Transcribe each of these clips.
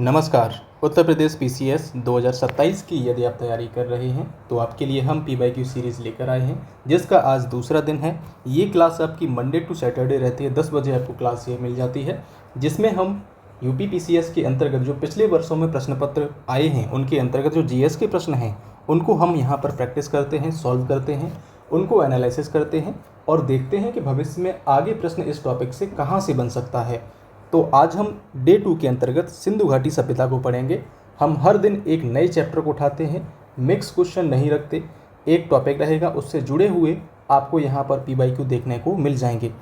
नमस्कार। उत्तर प्रदेश पीसीएस 2027 की यदि आप तैयारी कर रहे हैं तो आपके लिए हम पीवाईक्यू सीरीज़ लेकर आए हैं, जिसका आज दूसरा दिन है। ये क्लास आपकी मंडे टू सैटरडे रहती है, 10 बजे आपको क्लास ये मिल जाती है, जिसमें हम यूपी पीसीएस के अंतर्गत जो पिछले वर्षों में प्रश्न पत्र आए हैं उनके अंतर्गत जो जीएस के प्रश्न हैं उनको हम यहाँ पर प्रैक्टिस करते हैं, सॉल्व करते हैं, उनको एनालिसिस करते हैं और देखते हैं कि भविष्य में आगे प्रश्न इस टॉपिक से कहाँ से बन सकता है। तो आज हम डे 2 के अंतर्गत सिंधु घाटी सभ्यता को पढ़ेंगे। हम हर दिन एक नए चैप्टर को उठाते हैं, मिक्स क्वेश्चन नहीं रखते, एक टॉपिक रहेगा, उससे जुड़े हुए आपको यहाँ पर पीवाईक्यू देखने को मिल जाएंगे।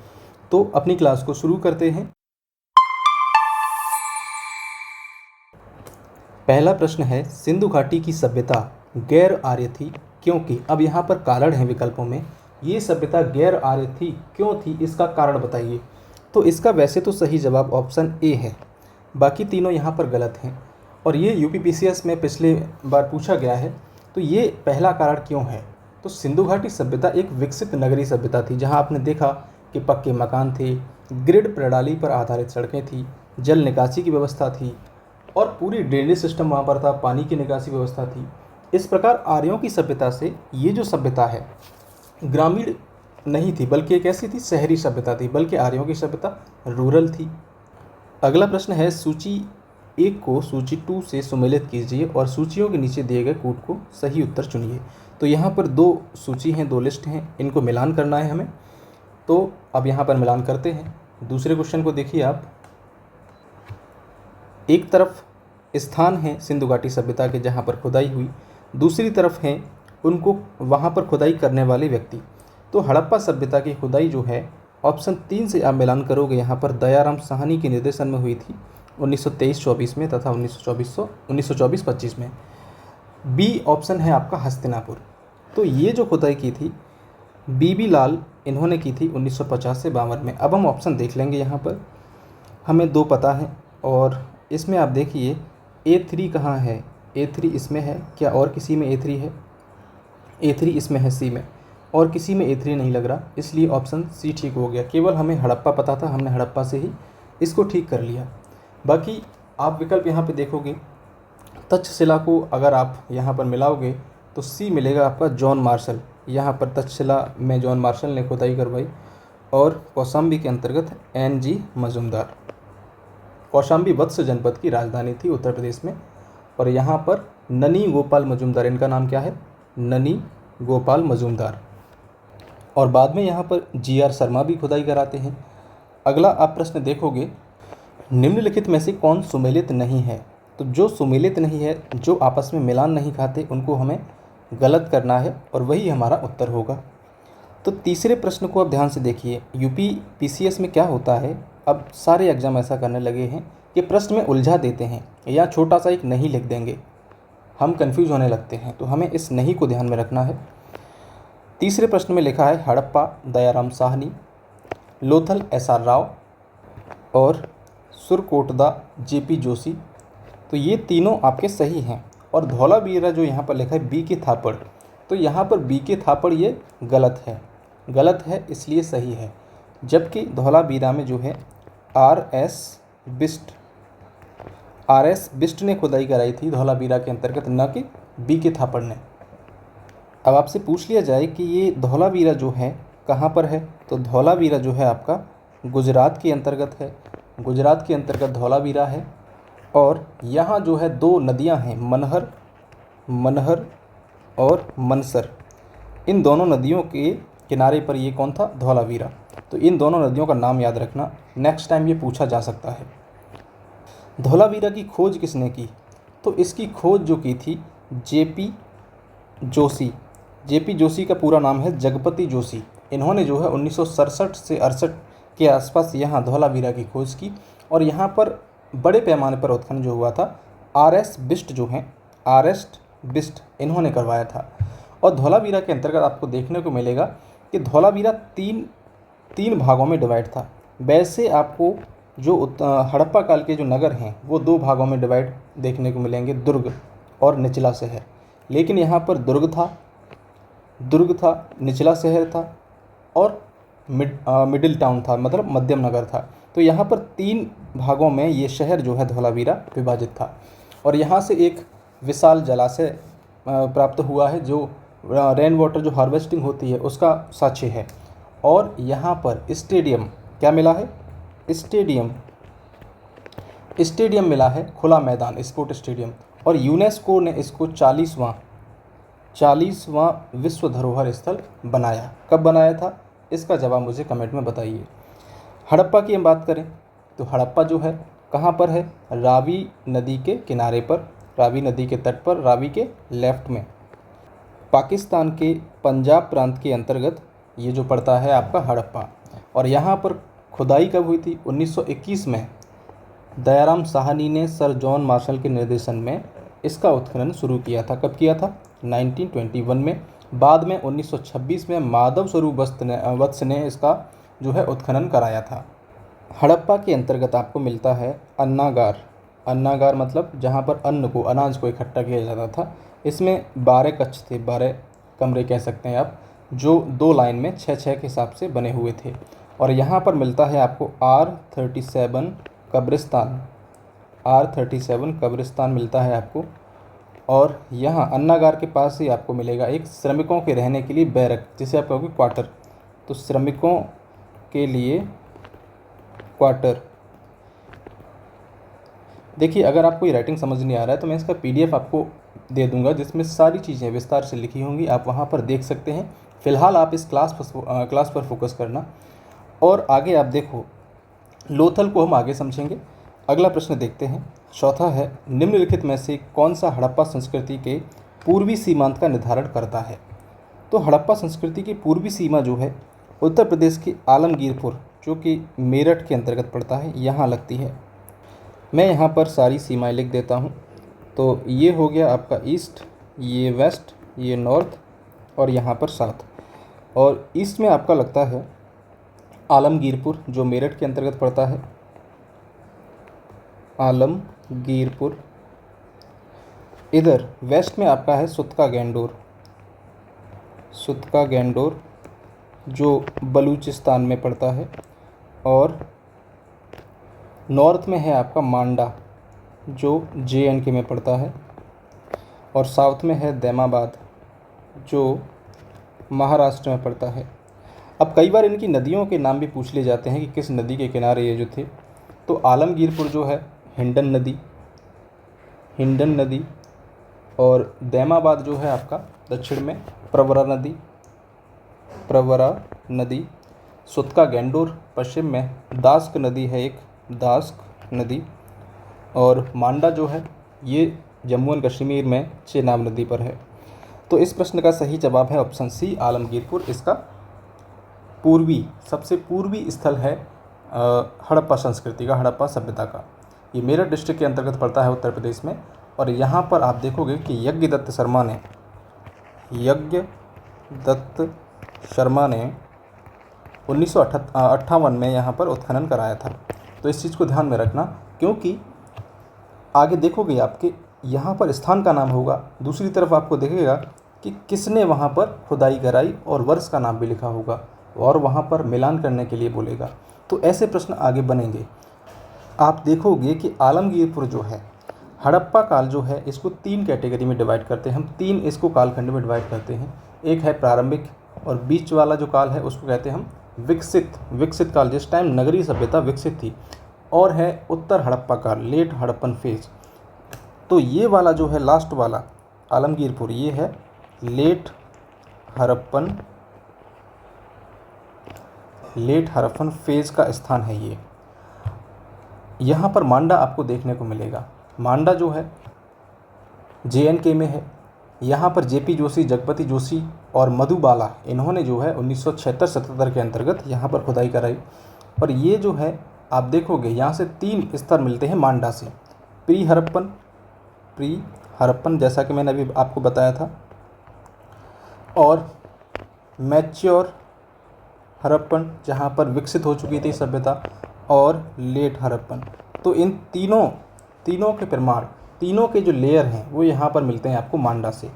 तो अपनी क्लास को शुरू करते हैं। पहला प्रश्न है, सिंधु घाटी की सभ्यता गैर आर्य थी क्योंकि। अब यहाँ पर कारण है विकल्पों में, ये सभ्यता गैर आर्य थी क्यों थी, इसका कारण बताइए। तो इसका वैसे तो सही जवाब ऑप्शन ए है, बाकी तीनों यहाँ पर गलत हैं और ये यूपीपीसीएस में पिछले बार पूछा गया है। तो ये पहला कारण क्यों है, तो सिंधु घाटी सभ्यता एक विकसित नगरीय सभ्यता थी, जहाँ आपने देखा कि पक्के मकान थे, ग्रिड प्रणाली पर आधारित सड़कें थी, जल निकासी की व्यवस्था थी और पूरी ड्रेनेज सिस्टम वहाँ पर था, पानी की निकासी व्यवस्था थी। इस प्रकार आर्यों की सभ्यता से ये जो सभ्यता है ग्रामीण नहीं थी, बल्कि एक ऐसी थी शहरी सभ्यता थी, बल्कि आर्यों की सभ्यता रूरल थी। अगला प्रश्न है, सूची 1 को सूची 2 से सुमेलित कीजिए और सूचियों के नीचे दिए गए कूट को सही उत्तर चुनिए। तो यहाँ पर 2 सूची हैं, 2 लिस्ट हैं, इनको मिलान करना है हमें। तो अब यहाँ पर मिलान करते हैं। दूसरे क्वेश्चन को देखिए आप, एक तरफ स्थान है सिंधु घाटी सभ्यता के जहाँ पर खुदाई हुई, दूसरी तरफ हैं उनको वहाँ पर खुदाई करने वाले व्यक्ति। तो हड़प्पा सभ्यता की खुदाई जो है ऑप्शन 3 से आप मिलान करोगे, यहाँ पर दयाराम साहनी के निर्देशन में हुई थी 1923-24 में तथा 1924-25 में। बी ऑप्शन है आपका हस्तिनापुर। तो ये जो खुदाई की थी बीबी लाल इन्होंने की थी 1950 से 52 में। अब हम ऑप्शन देख लेंगे, यहाँ पर हमें 2 पता है और इसमें आप देखिए A3 कहाँ है, A3 इसमें है क्या और किसी में A3 है, A3 इसमें है सी में, और किसी में A3 नहीं लग रहा, इसलिए ऑप्शन सी ठीक हो गया। केवल हमें हड़प्पा पता था, हमने हड़प्पा से ही इसको ठीक कर लिया। बाकी आप विकल्प यहाँ पे देखोगे, तक्षशिला को अगर आप यहाँ पर मिलाओगे तो सी मिलेगा आपका जॉन मार्शल। यहाँ पर तक्षशिला में जॉन मार्शल ने खुदाई करवाई और कौशाम्बी के अंतर्गत NG मजूमदार। कौशाम्बी वत्स जनपद की राजधानी थी उत्तर प्रदेश में। और यहाँ पर ननी गोपाल मजूमदार, इनका नाम क्या है, ननी गोपाल मजूमदार। और बाद में यहाँ पर GR शर्मा भी खुदाई कराते हैं। अगला आप प्रश्न देखोगे, निम्नलिखित में से कौन सुमेलित नहीं है। तो जो सुमेलित नहीं है, जो आपस में मिलान नहीं खाते, उनको हमें गलत करना है और वही हमारा उत्तर होगा। तो तीसरे प्रश्न को आप ध्यान से देखिए। यूपी पीसीएस में क्या होता है, अब सारे एग्जाम ऐसा करने लगे हैं कि प्रश्न में उलझा देते हैं या छोटा सा एक नहीं लिख देंगे, हम कन्फ्यूज़ होने लगते हैं। तो हमें इस नहीं को ध्यान में रखना है। तीसरे प्रश्न में लिखा है हड़प्पा दयाराम साहनी, लोथल SR राव और सुरकोटदा JP जोशी। तो ये तीनों आपके सही हैं। और धौलावीरा जो यहाँ पर लिखा है BK थापड़, तो यहाँ पर BK थापड़ ये गलत है, इसलिए सही है। जबकि धौलावीरा में जो है RS बिष्ट ने खुदाई कराई थी धौलावीरा के अंतर्गत, न कि BK थापड़ ने। अब आपसे पूछ लिया जाए कि ये धौलावीरा जो है कहाँ पर है, तो धौलावीरा जो है आपका गुजरात के अंतर्गत है। गुजरात के अंतर्गत धौलावीरा है। और यहाँ जो है 2 नदियाँ हैं, मनहर और मनसर। इन दोनों नदियों के किनारे पर ये कौन था, धौलावीरा। तो इन दोनों नदियों का नाम याद रखना, नेक्स्ट टाइम ये पूछा जा सकता है। धौलावीरा की खोज किसने की, तो इसकी खोज जो की थी JP जोशी। JP जोशी का पूरा नाम है जगपति जोशी। इन्होंने जो है 1967 से 68 के आसपास यहाँ धौलावीरा की खोज की और यहाँ पर बड़े पैमाने पर उत्खनन जो हुआ था RS बिष्ट जो हैं, RS बिष्ट इन्होंने करवाया था। और धौलावीरा के अंतर्गत आपको देखने को मिलेगा कि धौलावीरा तीन भागों में डिवाइड था। वैसे आपको जो हड़प्पा काल के जो नगर हैं वो 2 भागों में डिवाइड देखने को मिलेंगे, दुर्ग और निचला शहर। लेकिन यहाँ पर दुर्ग था, निचला शहर था और मिडिल टाउन था, मतलब मध्यम नगर था। तो यहाँ पर 3 भागों में ये शहर जो है धौलावीरा विभाजित था और यहाँ से एक विशाल जलाशय प्राप्त हुआ है जो रेन वाटर जो हार्वेस्टिंग होती है उसका साक्ष्य है। और यहाँ पर स्टेडियम क्या मिला है? स्टेडियम मिला है, खुला मैदान, स्पोर्ट स्टेडियम। और यूनेस्को ने इसको 40वां विश्व धरोहर स्थल बनाया। कब बनाया था? इसका जवाब मुझे कमेंट में बताइए। हड़प्पा की हम बात करें तो हड़प्पा जो है कहाँ पर है? रावी नदी के किनारे पर, रावी नदी के तट पर, रावी के लेफ्ट में, पाकिस्तान के पंजाब प्रांत के अंतर्गत ये जो पड़ता है आपका हड़प्पा। और यहाँ पर खुदाई कब हुई थी? 1921 में दयाराम साहनी ने सर जॉन मार्शल के निर्देशन में इसका उत्खनन शुरू किया था। कब किया था? 1921 में। बाद में 1926 में माधव स्वरूप वत्स ने इसका जो है उत्खनन कराया था। हड़प्पा के अंतर्गत आपको मिलता है अन्नागार। अन्नागार मतलब जहाँ पर अन्न को, अनाज को इकट्ठा किया जाता था। इसमें 12 कक्ष थे, 12 कमरे कह सकते हैं आप, जो 2 लाइन में 6-6 के हिसाब से बने हुए थे। और यहाँ पर मिलता है आपको R37 कब्रिस्तान, R37 कब्रिस्तान मिलता है आपको। और यहाँ अन्नागार के पास ही आपको मिलेगा एक श्रमिकों के रहने के लिए बैरक, जिसे आप कहोगे क्वार्टर। तो श्रमिकों के लिए क्वार्टर। देखिए, अगर आपको ये राइटिंग समझ नहीं आ रहा है तो मैं इसका PDF आपको दे दूंगा जिसमें सारी चीज़ें विस्तार से लिखी होंगी, आप वहाँ पर देख सकते हैं। फ़िलहाल आप इस क्लास पर फोकस करना। और आगे आप देखो, लोथल को हम आगे समझेंगे। अगला प्रश्न देखते हैं। चौथा है, निम्नलिखित में से कौन सा हड़प्पा संस्कृति के पूर्वी सीमांत का निर्धारण करता है? तो हड़प्पा संस्कृति की पूर्वी सीमा जो है उत्तर प्रदेश के आलमगीरपुर, जो कि मेरठ के अंतर्गत पड़ता है, यहाँ लगती है। मैं यहाँ पर सारी सीमाएं लिख देता हूँ। तो ये हो गया आपका ईस्ट, ये वेस्ट, ये नॉर्थ और यहाँ पर साउथ। और ईस्ट में आपका लगता है आलमगीरपुर, जो मेरठ के अंतर्गत पड़ता है, आलमगीरपुर। इधर वेस्ट में आपका है सुतका गैंडोर, सुतका गैंडोर जो बलूचिस्तान में पड़ता है। और नॉर्थ में है आपका मांडा, जो JNK में पड़ता है। और साउथ में है दैमाबाद, जो महाराष्ट्र में पड़ता है। अब कई बार इनकी नदियों के नाम भी पूछ लिए जाते हैं कि किस नदी के किनारे ये जो थे। तो आलमगीरपुर जो है हिंडन नदी, और दैमाबाद जो है आपका दक्षिण में प्रवरा नदी, सुतका गैंडोर पश्चिम में दास्क नदी है एक, दास्क नदी। और मांडा जो है ये जम्मू एंड कश्मीर में चेनाब नदी पर है। तो इस प्रश्न का सही जवाब है ऑप्शन सी, आलमगीरपुर। इसका सबसे पूर्वी स्थल है हड़प्पा संस्कृति का, हड़प्पा सभ्यता का। ये मेरठ डिस्ट्रिक्ट के अंतर्गत पड़ता है उत्तर प्रदेश में। और यहाँ पर आप देखोगे कि यज्ञदत्त शर्मा ने 1958 में यहाँ पर उत्खनन कराया था। तो इस चीज़ को ध्यान में रखना, क्योंकि आगे देखोगे आपके यहाँ पर स्थान का नाम होगा, दूसरी तरफ आपको दिखेगा कि किसने वहाँ पर खुदाई कराई और वर्ष का नाम भी लिखा होगा, और वहाँ पर मिलान करने के लिए बोलेगा। तो ऐसे प्रश्न आगे बनेंगे। आप देखोगे कि आलमगीरपुर जो है, हड़प्पा काल जो है, इसको 3 कैटेगरी में डिवाइड करते हैं हम, 3 इसको कालखंड में डिवाइड करते हैं। एक है प्रारंभिक, और बीच वाला जो काल है उसको कहते हैं हम विकसित काल, जिस टाइम नगरीय सभ्यता विकसित थी। और है उत्तर हड़प्पा काल, लेट हड़प्पन फेज। तो ये वाला जो है लास्ट वाला आलमगीरपुर, ये है लेट हड़प्पन फेज का स्थान है ये। यहाँ पर मांडा आपको देखने को मिलेगा। मांडा जो है JNK में है। यहाँ पर JP जोशी, जगपति जोशी और मधुबाला, इन्होंने जो है 1976-77 के अंतर्गत यहाँ पर खुदाई कराई। और ये जो है आप देखोगे यहाँ से 3 स्तर मिलते हैं मांडा से। प्री हड़प्पन जैसा कि मैंने अभी आपको बताया था, और मैच्योर हड़प्पन जहाँ पर विकसित हो चुकी थी सभ्यता, और लेट हड़प्पन। तो इन तीनों के प्रमाण, तीनों के जो लेयर हैं वो यहाँ पर मिलते हैं आपको मांडा से।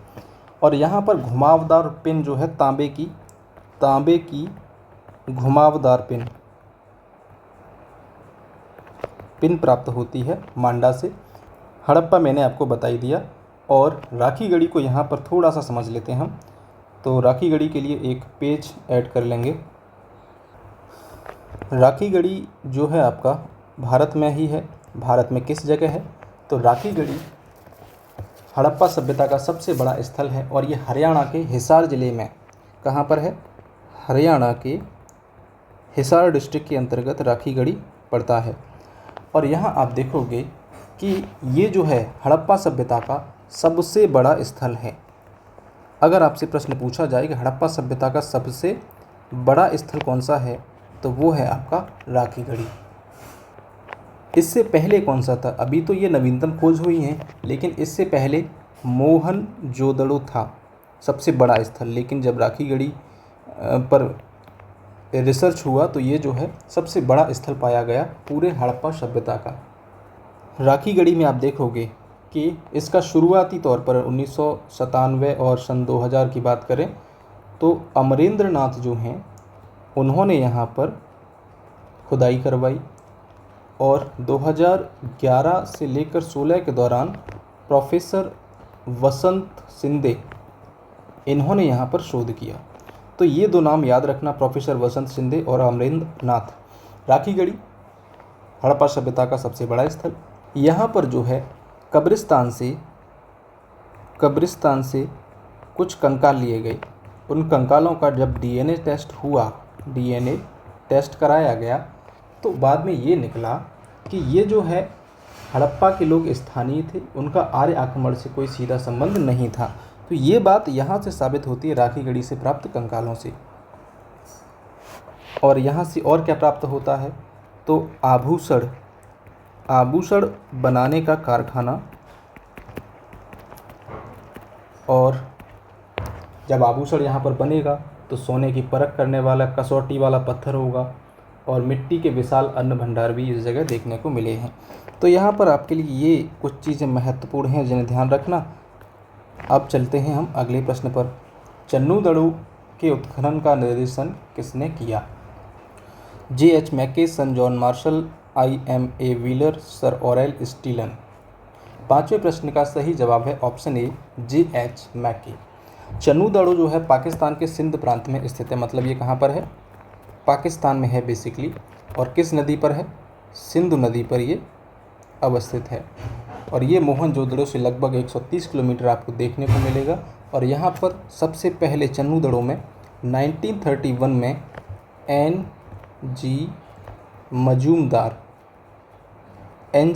और यहाँ पर घुमावदार पिन जो है तांबे की घुमावदार पिन, पिन प्राप्त होती है मांडा से। हड़प्पा मैंने आपको बताई दिया। और राखी गढ़ी को यहाँ पर थोड़ा सा समझ लेते हैं हम। तो राखी गढ़ी के लिए एक पेज ऐड कर लेंगे। राखी गढ़ी जो है आपका भारत में ही है। भारत में किस जगह है? तो राखी गढ़ी हड़प्पा सभ्यता का सबसे बड़ा स्थल है और ये हरियाणा के हिसार ज़िले में, कहाँ पर है? हरियाणा के हिसार डिस्ट्रिक्ट के अंतर्गत राखी गढ़ी पड़ता है। और यहाँ आप देखोगे कि ये जो है हड़प्पा सभ्यता का सबसे बड़ा स्थल है। अगर आपसे प्रश्न पूछा जाए कि हड़प्पा सभ्यता का सबसे बड़ा स्थल कौन सा है, तो वो है आपका राखी गढ़ी। इससे पहले कौन सा था? अभी तो ये नवीनतम खोज हुई है, लेकिन इससे पहले मोहनजोदड़ो था सबसे बड़ा स्थल। लेकिन जब राखी गढ़ी पर रिसर्च हुआ तो ये जो है सबसे बड़ा स्थल पाया गया पूरे हड़प्पा सभ्यता का। राखी गढ़ी में आप देखोगे कि इसका शुरुआती तौर पर 1997 और सन 2000 की बात करें तो अमरेंद्र नाथ जो हैं उन्होंने यहाँ पर खुदाई करवाई। और 2011 से लेकर 16 के दौरान प्रोफेसर वसंत शिंदे इन्होंने यहाँ पर शोध किया। तो ये दो नाम याद रखना, प्रोफेसर वसंत शिंदे और अमरेंद्र नाथ। राखी गढ़ी हड़प्पा सभ्यता का सबसे बड़ा स्थल। यहाँ पर जो है कब्रिस्तान से कुछ कंकाल लिए गए। उन कंकालों का जब डीएनए टेस्ट हुआ, डीएनए टेस्ट कराया गया, तो बाद में ये निकला कि ये जो है हड़प्पा के लोग स्थानीय थे, उनका आर्य आक्रमण से कोई सीधा संबंध नहीं था। तो ये बात यहाँ से साबित होती है राखी गढ़ी से प्राप्त कंकालों से। और यहाँ से और क्या प्राप्त होता है? तो आभूषण बनाने का कारखाना। और जब आभूषण यहाँ पर बनेगा तो सोने की परख करने वाला कसौटी वाला पत्थर होगा और मिट्टी के विशाल अन्न भंडार भी इस जगह देखने को मिले हैं। तो यहाँ पर आपके लिए ये कुछ चीज़ें महत्वपूर्ण हैं जिन्हें ध्यान रखना। अब चलते हैं हम अगले प्रश्न पर। चन्नूदड़ू के उत्खनन का निर्देशन किसने किया? J.H. मैके, सन John Marshall, I.M.A. Wheeler, sir Aurel Stein. पांचवें प्रश्न का सही जवाब है ऑप्शन ए, J.H. मैके। चन्नूदड़ू जो है पाकिस्तान के सिंध प्रांत में स्थित है। मतलब ये कहाँ पर है? पाकिस्तान में है बेसिकली। और किस नदी पर है? सिंधु नदी पर ये अवस्थित है। और ये मोहनजोदड़ो से लगभग 130 किलोमीटर आपको देखने को मिलेगा। और यहाँ पर सबसे पहले चन्नूदड़ो में 1931 में एन.जी.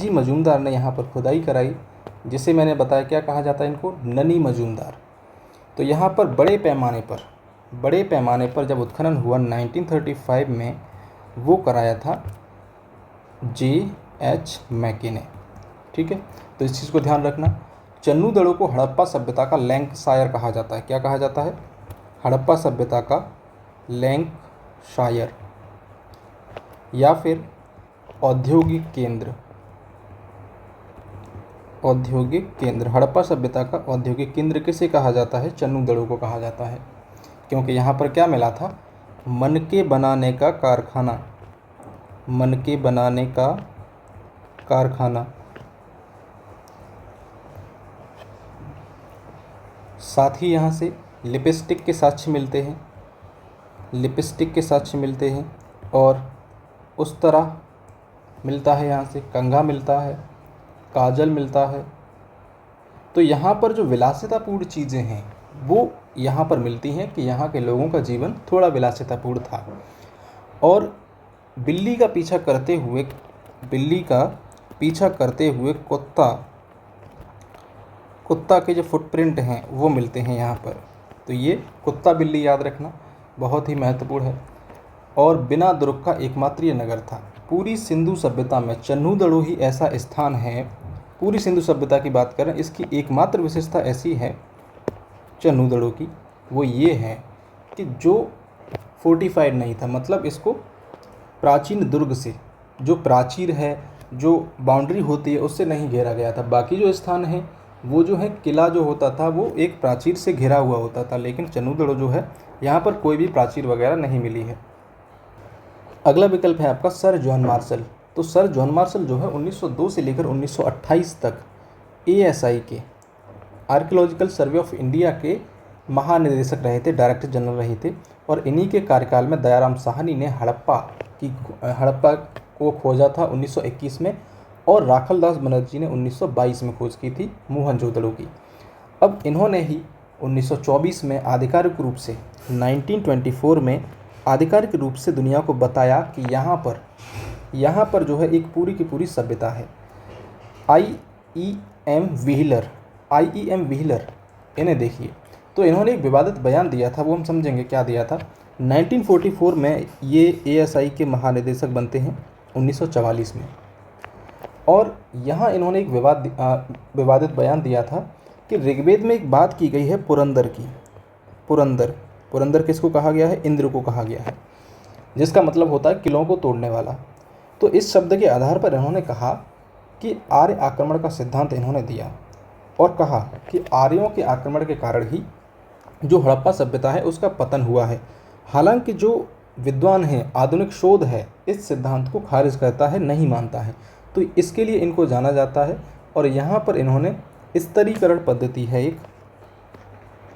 मजूमदार ने यहाँ पर खुदाई कराई, जिसे मैंने बताया क्या कहा जाता है इनको? ननी मजूमदार। तो यहाँ पर बड़े पैमाने पर जब उत्खनन हुआ 1935 में, वो कराया था J.H. मैके ने। ठीक है, तो इस चीज़ को ध्यान रखना। चन्नूदड़ो को हड़प्पा सभ्यता का लैंकशायर कहा जाता है। क्या कहा जाता है? हड़प्पा सभ्यता का लैंकशायर या फिर औद्योगिक केंद्र। हड़प्पा सभ्यता का औद्योगिक केंद्र किसे कहा जाता है? चन्नूदड़ो को कहा जाता है, क्योंकि यहाँ पर क्या मिला था? मनके बनाने का कारखाना। साथ ही यहाँ से लिपस्टिक के साक्ष्य मिलते हैं। और उस तरह मिलता है, यहाँ से कंघा मिलता है, काजल मिलता है। तो यहाँ पर जो विलासितापूर्ण चीज़ें हैं वो यहाँ पर मिलती हैं कि यहाँ के लोगों का जीवन थोड़ा विलासितापूर्ण था। और बिल्ली का पीछा करते हुए कुत्ता के जो फुटप्रिंट हैं वो मिलते हैं यहाँ पर। तो ये कुत्ता बिल्ली याद रखना बहुत ही महत्वपूर्ण है। और बिना दुर्ग का एकमात्र ये नगर था। पूरी सिंधु सभ्यता में चन्नूदड़ो ही ऐसा स्थान है, पूरी सिंधु सभ्यता की बात करें, इसकी एकमात्र विशेषता ऐसी है चन्नूदड़ो की, वो ये है कि जो फोर्टिफाइड नहीं था। मतलब इसको प्राचीन दुर्ग से, जो प्राचीर है, जो बाउंड्री होती है, उससे नहीं घेरा गया था। बाकी जो स्थान है वो जो है किला जो होता था वो एक प्राचीर से घिरा हुआ होता था, लेकिन चन्नूदड़ो जो है यहाँ पर कोई भी प्राचीर वगैरह नहीं मिली है। अगला विकल्प है आपका सर जॉन मार्शल। तो सर जॉन मार्शल जो है 1902 से लेकर 1928 तक ASI के आर्कियोलॉजिकल सर्वे ऑफ इंडिया के महानिदेशक रहे थे, डायरेक्टर जनरल रहे थे। और इन्हीं के कार्यकाल में दयाराम साहनी ने हड़प्पा को खोजा था 1921 में, और राखलदास बनर्जी ने 1922 में खोज की थी मोहनजोदड़ो की। अब इन्होंने ही 1924 में आधिकारिक रूप से 1924 में आधिकारिक रूप से दुनिया को बताया कि यहाँ पर जो है एक पूरी की पूरी सभ्यता है। IEM व्हीलर इन्हें देखिए, तो इन्होंने एक विवादित बयान दिया था, वो हम समझेंगे क्या दिया था। 1944 में ये ASI के महानिदेशक बनते हैं 1944 में, और यहाँ इन्होंने एक विवादित बयान दिया था कि ऋग्वेद में एक बात की गई है पुरंदर की। पुरंदर किसको कहा गया है? इंद्र को कहा गया है, जिसका मतलब होता है किलों को तोड़ने वाला। तो इस शब्द के आधार पर इन्होंने कहा कि आर्य आक्रमण का सिद्धांत इन्होंने दिया, और कहा कि आर्यों के आक्रमण के कारण ही जो हड़प्पा सभ्यता है उसका पतन हुआ है। हालांकि जो विद्वान है, आधुनिक शोध है, इस सिद्धांत को खारिज करता है, नहीं मानता है। तो इसके लिए इनको जाना जाता है, और यहाँ पर इन्होंने स्तरीकरण पद्धति है, एक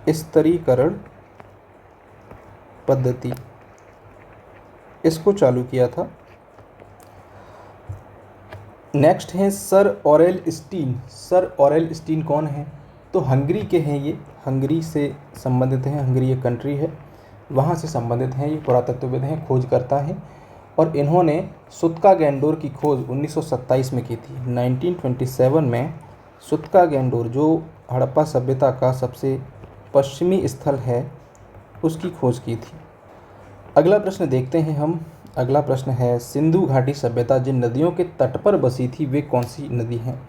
स्तरीकरण पद्धति, इसको चालू किया था। नेक्स्ट है सर ऑरेल स्टीन कौन है? तो हंगरी के हैं ये, हंगरी से संबंधित हैं, हंगरी एक कंट्री है, वहाँ से संबंधित हैं। ये पुरातत्वविद हैं, खोजकर्ता हैं, और इन्होंने सुत्का गैंडोर की खोज 1927 में की थी। 1927 में सुत्का गैंडोर, जो हड़प्पा सभ्यता का सबसे पश्चिमी स्थल है, उसकी खोज की थी। अगला प्रश्न देखते हैं हम। अगला प्रश्न है सिंधु घाटी सभ्यता जिन नदियों के तट पर बसी थी वे कौन सी नदी हैं?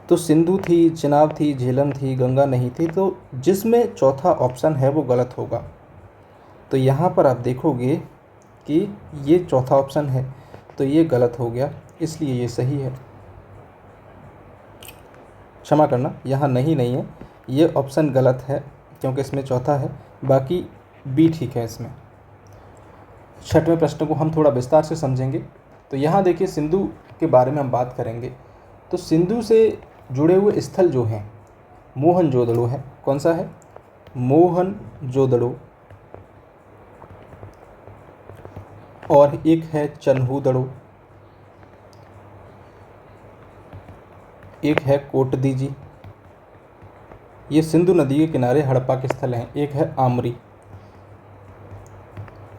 तो सिंधु थी, चिनाब थी, झेलम थी, गंगा नहीं थी। तो जिसमें चौथा ऑप्शन है वो गलत होगा। तो यहाँ पर आप देखोगे कि ये चौथा ऑप्शन है, तो ये गलत हो गया, इसलिए ये सही है। क्षमा करना, यहाँ नहीं है, ये ऑप्शन गलत है क्योंकि इसमें चौथा है, बाकी बी ठीक है। इसमें छठवें प्रश्न को हम थोड़ा विस्तार से समझेंगे। तो यहाँ देखिए, सिंधु के बारे में हम बात करेंगे। तो सिंधु से जुड़े हुए स्थल जो हैं, मोहनजोदड़ो है। कौन सा है? मोहनजोदड़ो। और एक है चन्हूदड़ो, एक है कोटदीजी। ये सिंधु नदी के किनारे हड़प्पा के स्थल हैं। एक है आमरी।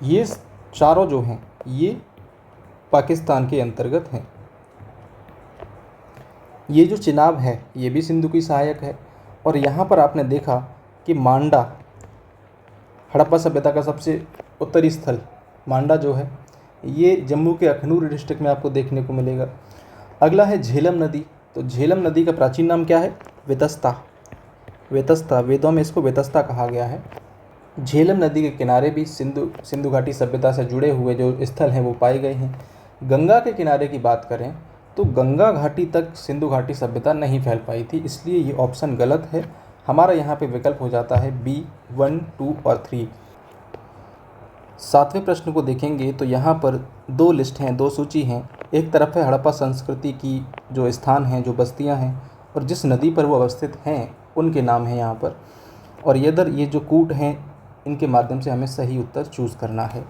ये चारों जो हैं ये पाकिस्तान के अंतर्गत हैं। ये जो चिनाब है ये भी सिंधु की सहायक है। और यहाँ पर आपने देखा कि मांडा, हड़प्पा सभ्यता का सबसे उत्तरी स्थल मांडा जो है, ये जम्मू के अखनूर डिस्ट्रिक्ट में आपको देखने को मिलेगा। अगला है झेलम नदी। तो झेलम नदी का प्राचीन नाम क्या है? वेतस्ता। वेदों में इसको वेतस्ता कहा गया है। झेलम नदी के किनारे भी सिंधु घाटी सभ्यता से जुड़े हुए जो स्थल हैं वो पाए गए हैं। गंगा के किनारे की बात करें तो गंगा घाटी तक सिंधु घाटी सभ्यता नहीं फैल पाई थी, इसलिए ये ऑप्शन गलत है। हमारा यहाँ पे विकल्प हो जाता है बी 1, 2 और 3। सातवें प्रश्न को देखेंगे तो यहाँ पर दो लिस्ट हैं, दो सूची हैं। एक तरफ है हड़प्पा संस्कृति की जो स्थान हैं, जो बस्तियाँ हैं, और जिस नदी पर वो अवस्थित हैं उनके नाम हैं यहाँ पर। और इधर ये जो कूट हैं, इनके माध्यम से हमें सही उत्तर चूज़ करना है।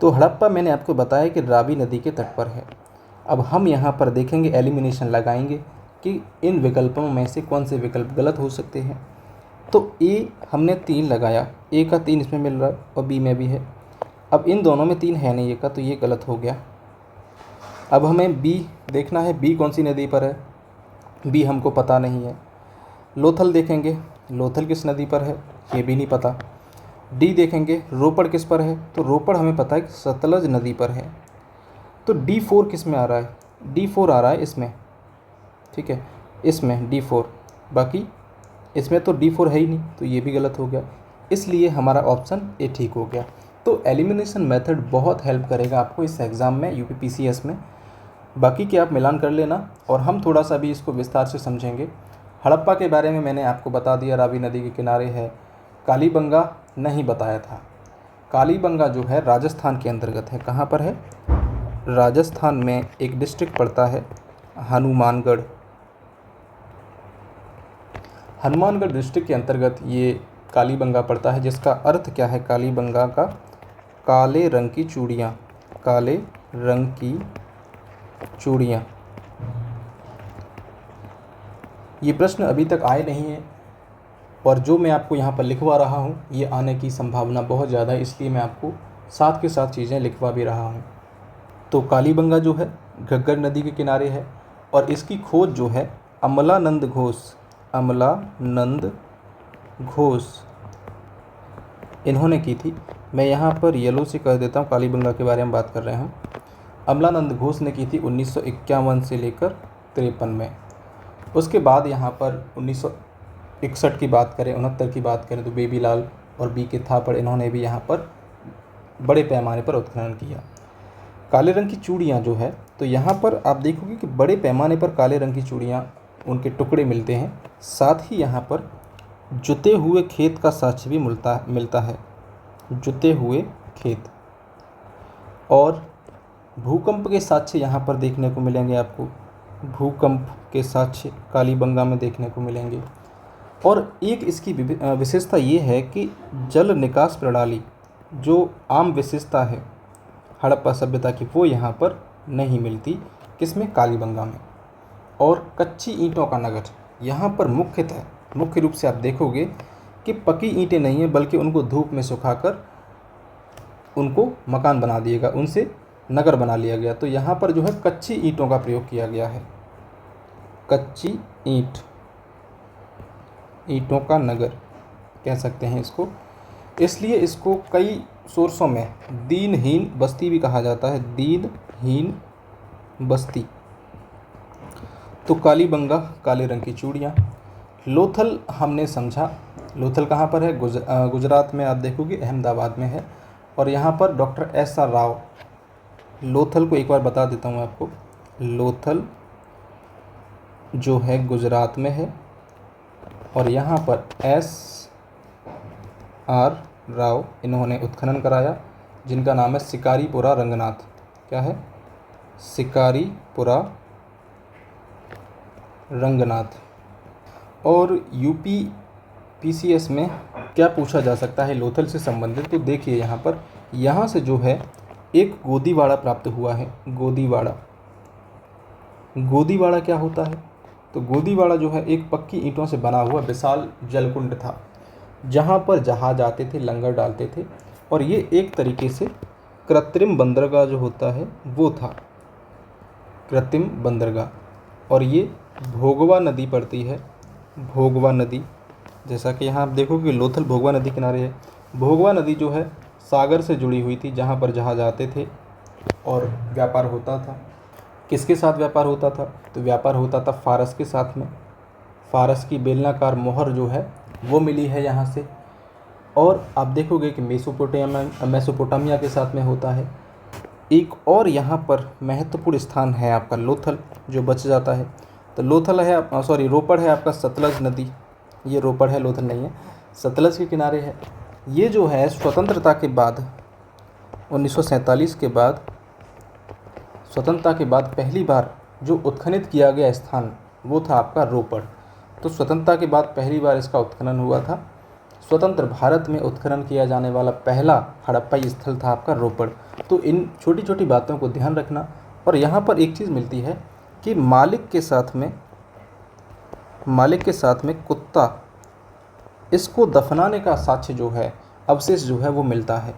तो हड़प्पा मैंने आपको बताया कि रावी नदी के तट पर है। अब हम यहाँ पर देखेंगे, एलिमिनेशन लगाएंगे कि इन विकल्पों में से कौन से विकल्प गलत हो सकते हैं। तो ए हमने 3 लगाया, ए का 3 इसमें मिल रहा है और बी में भी है। अब इन दोनों में 3 है नहीं ए का, तो ये गलत हो गया। अब हमें बी देखना है, बी कौन सी नदी पर है? बी हमको पता नहीं है। लोथल देखेंगे, लोथल किस नदी पर है? ये भी नहीं पता। डी देखेंगे, रोपड़ किस पर है? तो रोपड़ हमें पता है कि सतलज नदी पर है। तो D4 किस में आ रहा है? D4 आ रहा है इसमें, ठीक है, इसमें D4। बाकी इसमें तो D4 है ही नहीं, तो ये भी गलत हो गया। इसलिए हमारा ऑप्शन ए ठीक हो गया। तो एलिमिनेशन मेथड बहुत हेल्प करेगा आपको इस एग्ज़ाम में, UPPCS में। बाकी के आप मिलान कर लेना, और हम थोड़ा सा भी इसको विस्तार से समझेंगे। हड़प्पा के बारे में मैंने आपको बता दिया, रावी नदी के किनारे है। कालीबंगा नहीं बताया था। कालीबंगा जो है राजस्थान के अंतर्गत है। कहाँ पर है? राजस्थान में एक डिस्ट्रिक्ट पड़ता है हनुमानगढ़। हनुमानगढ़ डिस्ट्रिक्ट के अंतर्गत ये कालीबंगा पड़ता है, जिसका अर्थ क्या है कालीबंगा का? काले रंग की चूड़ियाँ, काले रंग की चूड़ियाँ। ये प्रश्न अभी तक आए नहीं हैं और जो मैं आपको यहाँ पर लिखवा रहा हूँ ये आने की संभावना बहुत ज़्यादा है, इसलिए मैं आपको साथ के साथ चीज़ें लिखवा भी रहा हूँ। तो कालीबंगा जो है घग्गर नदी के किनारे है और इसकी खोज जो है अमलानंद घोष इन्होंने की थी। मैं यहाँ पर येलो से कह देता हूँ, कालीबंगा के बारे में बात कर रहे हैं हम। अमलानंद घोष ने की थी 1951 से लेकर 53 में। उसके बाद यहाँ पर 1961 की बात करें, 69 की बात करें तो बेबीलाल और बी.के. थापड़ इन्होंने भी यहाँ पर बड़े पैमाने पर उत्खनन किया। काले रंग की चूड़ियाँ जो है, तो यहाँ पर आप देखोगे कि बड़े पैमाने पर काले रंग की चूड़ियाँ उनके टुकड़े मिलते हैं। साथ ही यहाँ पर जुते हुए खेत का साक्ष्य भी मिलता है, जुते हुए खेत। और भूकंप के साक्ष्य यहाँ पर देखने को मिलेंगे आपको, भूकंप के साक्ष्य कालीबंगा में देखने को मिलेंगे। और एक इसकी विशेषता ये है कि जल निकास प्रणाली जो आम विशेषता है हड़प्पा सभ्यता की, वो यहाँ पर नहीं मिलती। किसमें? कालीबंगा में। और कच्ची ईंटों का नगर यहाँ पर मुख्य रूप से आप देखोगे कि पकी ईंटें नहीं हैं, बल्कि उनको धूप में सुखाकर उनको मकान बना दिया गया, उनसे नगर बना लिया गया। तो यहाँ पर जो है कच्ची ईंटों का प्रयोग किया गया है, कच्ची ईंटों का नगर कह सकते हैं इसको। इसलिए इसको कई सोर्सों में दीनहीन बस्ती भी कहा जाता है, दीनहीन बस्ती। तो कालीबंगा, काले रंग की चूड़ियाँ। लोथल हमने समझा, लोथल कहाँ पर है? गुजरात में। आप देखोगे अहमदाबाद में है। और यहाँ पर डॉक्टर S.R. राव, लोथल को एक बार बता देता हूँ आपको। लोथल जो है गुजरात में है और यहाँ पर S.R. राव इन्होंने उत्खनन कराया, जिनका नाम है शिकारीपुरा रंगनाथ। क्या है? शिकारीपुरा रंगनाथ। और यूपी PCS में क्या पूछा जा सकता है लोथल से संबंधित? तो देखिए यहाँ से जो है एक गोदीवाड़ा प्राप्त हुआ है। गोदीवाड़ा क्या होता है? तो गोदीवाड़ा जो है एक पक्की ईंटों से बना हुआ विशाल जलकुंड था, जहाँ पर जहाज आते थे, लंगर डालते थे। और ये एक तरीके से कृत्रिम बंदरगाह जो होता है वो था, कृत्रिम बंदरगाह। और ये भोगवा नदी पड़ती है, भोगवा नदी। जैसा कि यहाँ आप देखोगे लोथल भोगवा नदी किनारे है। भोगवा नदी जो है सागर से जुड़ी हुई थी, जहाँ पर जहाज आते थे और व्यापार होता था। किसके साथ व्यापार होता था? तो व्यापार होता था फारस के साथ में। फारस की बेलनाकार मोहर जो है वो मिली है यहाँ से। और आप देखोगे कि मेसोपोटामिया के साथ में होता है। एक और यहाँ पर महत्वपूर्ण स्थान है आपका लोथल, जो बच जाता है। तो लोथल है, रोपड़ है आपका सतलज नदी। ये रोपड़ है, लोथल नहीं है, सतलज के किनारे है। ये जो है स्वतंत्रता के बाद 1947 के बाद, स्वतंत्रता के बाद पहली बार जो उत्खनित किया गया स्थान वो था आपका रोपड़। तो स्वतंत्रता के बाद पहली बार इसका उत्खनन हुआ था। स्वतंत्र भारत में उत्खनन किया जाने वाला पहला हड़प्पाई स्थल था आपका रोपड़। तो इन छोटी छोटी बातों को ध्यान रखना। और यहाँ पर एक चीज़ मिलती है कि मालिक के साथ में कुत्ता, इसको दफनाने का साक्ष्य जो है, अवशेष जो है वो मिलता है।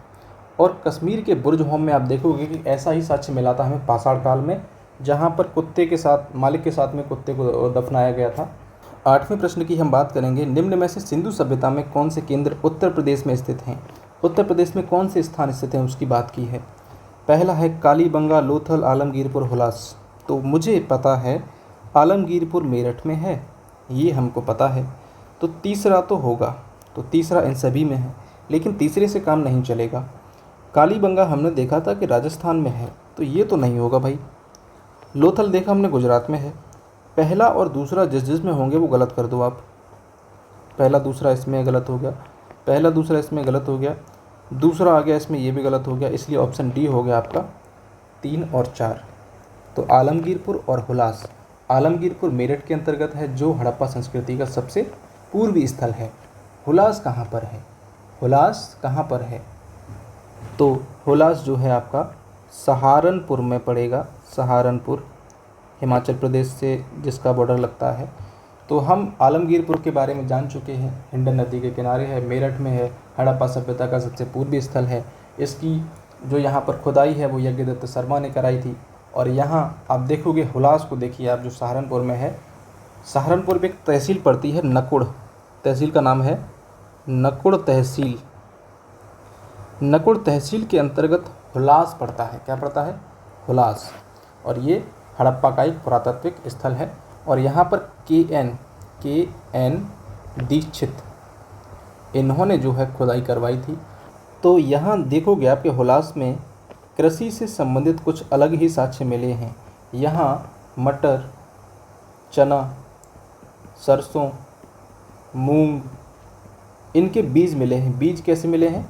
और कश्मीर के बुर्ज होम में आप देखोगे कि ऐसा ही साक्ष्य मिला था हमें पाषाण काल में, जहाँ पर कुत्ते के साथ, मालिक के साथ में कुत्ते को दफनाया गया था। 8वें प्रश्न की हम बात करेंगे। निम्न में से सिंधु सभ्यता में कौन से केंद्र उत्तर प्रदेश में स्थित हैं? उत्तर प्रदेश में कौन से स्थान स्थित हैं उसकी बात की है। पहला है कालीबंगा, लोथल, आलमगीरपुर, हुलास। तो मुझे पता है आलमगीरपुर मेरठ में है, ये हमको पता है। तो तीसरा तो होगा, तो तीसरा इन सभी में है, लेकिन तीसरे से काम नहीं चलेगा। कालीबंगा हमने देखा था कि राजस्थान में है, तो ये तो नहीं होगा भाई। लोथल देखा हमने गुजरात में है। पहला और दूसरा जिसमें होंगे वो गलत कर दो आप। पहला दूसरा इसमें गलत हो गया, पहला दूसरा इसमें गलत हो गया, दूसरा आ गया इसमें, ये भी गलत हो गया। इसलिए ऑप्शन डी हो गया आपका 3 और 4। तो आलमगीरपुर और हुलास। आलमगीरपुर मेरठ के अंतर्गत है जो हड़प्पा संस्कृति का सबसे पूर्वी स्थल है। हुलास कहाँ पर है? हुलास कहाँ पर है? तो हुलास जो है आपका सहारनपुर में पड़ेगा। सहारनपुर हिमाचल प्रदेश से जिसका बॉर्डर लगता है। तो हम आलमगीरपुर के बारे में जान चुके हैं। हिंडन नदी के किनारे है, मेरठ में है, हड़प्पा सभ्यता का सबसे पूर्वी स्थल है। इसकी जो यहाँ पर खुदाई है वो यज्ञदत्त शर्मा ने कराई थी। और यहाँ आप देखोगे हुलास को, देखिए आप, जो सहारनपुर में है। सहारनपुर में एक तहसील पड़ती है नकुड़, तहसील का नाम है नकुड़ तहसील। नकुड़ तहसील के अंतर्गत हुलास पड़ता है। क्या पड़ता है? हुलास। और ये हड़प्पा का एक पुरातात्विक स्थल है। और यहाँ पर के एन दीक्षित, इन्होंने जो है खुदाई करवाई थी। तो यहाँ देखोगे आपके हुलास में कृषि से संबंधित कुछ अलग ही साक्ष्य मिले हैं। यहाँ मटर, चना, सरसों, मूंग, इनके बीज मिले हैं। बीज कैसे मिले हैं?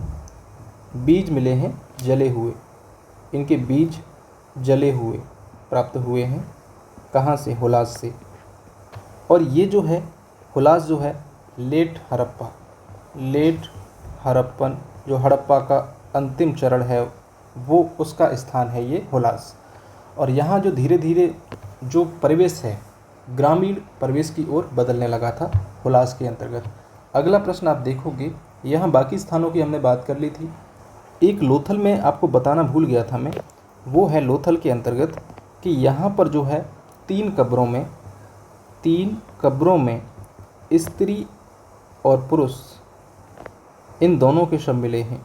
बीज मिले हैं जले हुए। इनके बीज जले हुए प्राप्त हुए हैं। कहाँ से? हुलास से। और ये जो है हुलास जो है लेट हड़प्पन, जो हड़प्पा का अंतिम चरण है वो उसका स्थान है ये हुलास। और यहाँ जो धीरे धीरे जो परिवेश है ग्रामीण परिवेश की ओर बदलने लगा था हुलास के अंतर्गत। अगला प्रश्न आप देखोगे, यहाँ बाकी स्थानों की हमने बात कर ली थी। एक लोथल में आपको बताना भूल गया था मैं, वो है लोथल के अंतर्गत कि यहाँ पर जो है 3 कब्रों में स्त्री और पुरुष, इन दोनों के शव मिले हैं,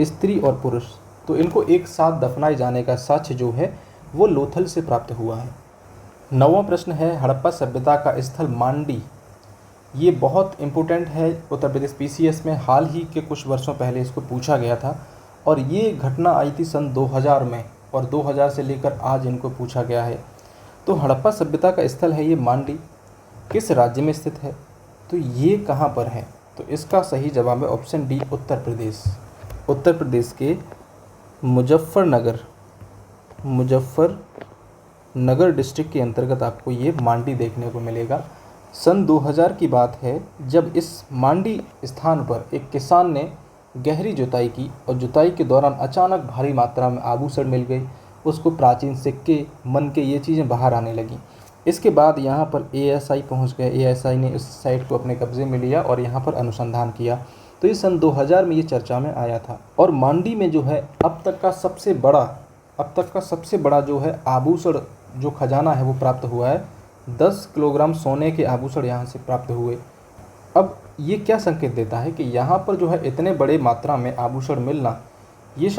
स्त्री और पुरुष। तो इनको एक साथ दफनाए जाने का साक्ष्य जो है वो लोथल से प्राप्त हुआ है। 9वां प्रश्न है हड़प्पा सभ्यता का स्थल मांडी। ये बहुत इम्पोर्टेंट है उत्तर प्रदेश पीसीएस में। हाल ही के कुछ वर्षों पहले इसको पूछा गया था और ये घटना आई थी सन 2000 में, और 2000 से लेकर आज इनको पूछा गया है। तो हड़प्पा सभ्यता का स्थल है ये मांडी। किस राज्य में स्थित है? तो ये कहाँ पर है? तो इसका सही जवाब है ऑप्शन डी, उत्तर प्रदेश। उत्तर प्रदेश के मुजफ्फरनगर डिस्ट्रिक्ट के अंतर्गत आपको ये मांडी देखने को मिलेगा। सन 2000 की बात है जब इस मांडी स्थान पर एक किसान ने गहरी जुताई की और जुताई के दौरान अचानक भारी मात्रा में आभूषण मिल गए। उसको प्राचीन सिक्के, मन के, ये चीज़ें बाहर आने लगी। इसके बाद यहाँ पर एएसआई पहुँच गए। एएसआई ने इस साइट को अपने कब्जे में लिया और यहाँ पर अनुसंधान किया। तो ये सन 2000 में ये चर्चा में आया था। और मांडी में जो है अब तक का सबसे बड़ा जो है आभूषण, जो खजाना है वो प्राप्त हुआ है। 10 किलोग्राम सोने के आभूषण यहाँ से प्राप्त हुए। अब ये क्या संकेत देता है कि यहाँ पर जो है इतने बड़े मात्रा में आभूषण मिलना, ये